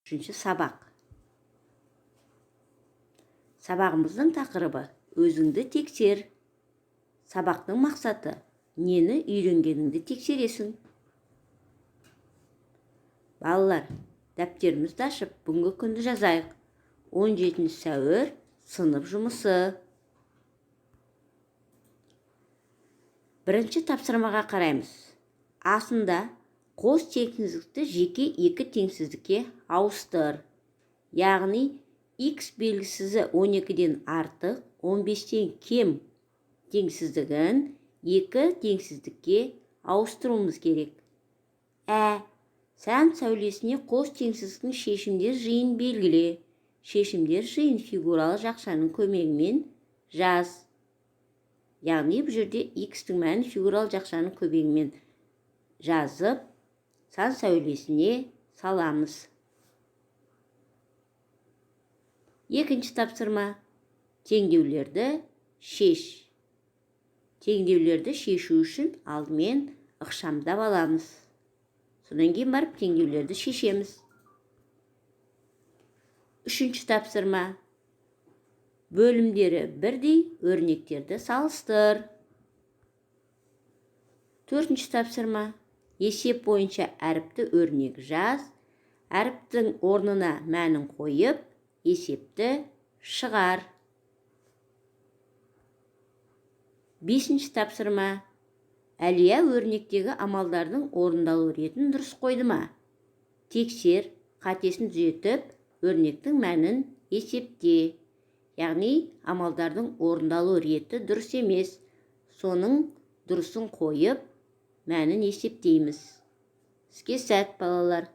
Үшінші сабақ. Сабағымыздың тақырыбы өзіңді тексер. Сабақтың мақсаты нені үйренгеніңді тексересің. Балалар, дәптерімізді ашып, бүгінгі күнді жазайық. 17 сәуір сынып жұмысы. Бірінші тапсырмаға қараймыз. Асында қос теңсіздікті жеке екі теңсіздікке ауыстыр. Яғни x белгісізі 12-ден артық, 15-тен кем теңсіздігін екі теңсіздікке ауыстыруымыз керек. Сан сәулесіне қос теңсіздіктің шешімдер жиын белгіле. Шешімдер жиын фигуралы жақшаның көмегімен жаз. Яғни бұл жерде x-тің мәнін фигуралы жақшаның көмегімен жазып, сан сәулесіне саламыз. Екінші тапсырма. Теңдеулерді шеш. Теңдеулерді шешу үшін алдымен ықшамдап аламыз. Содан кейін барып теңдеулерді шешеміз. Үшінші тапсырма. Бөлімдері бірдей өрнектерді салыстыр. Төртінші тапсырма. Есеп бойынша әріпті өрнек жаз. Әріптің орнына мәнін қойып, есепті шығар. Бесінші тапсырма. Әлия өрнектегі амалдардың орындалу ретін дұрыс қойды ма? Тексер, қатесін түзетіп, өрнектің мәнін есепте. Яғни амалдардың орындалу реті дұрыс емес. Соның дұрысын қойып, мәнін есептейміз. Сізге сәт, балалар.